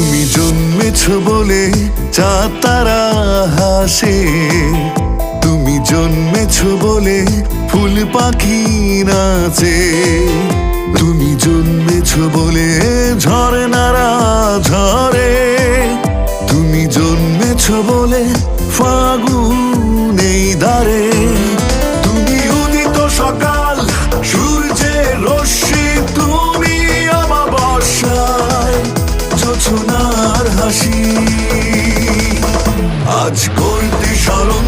তুমি জন্মেছ বলে চাঁদ তারা হাসে, তুমি জন্মেছ বলে ফুল পাখি নাচে, তুমি জন্মেছ বলে ঝরনারা ঝরে, তুমি জন্মেছ বলে ফাগুন এই ধারে। তুমি উদিত সকাল, সূর্যের রশ্মি, তুমি অমাবস্যায় জোছনার হাসি। আজ করতে স্মরণ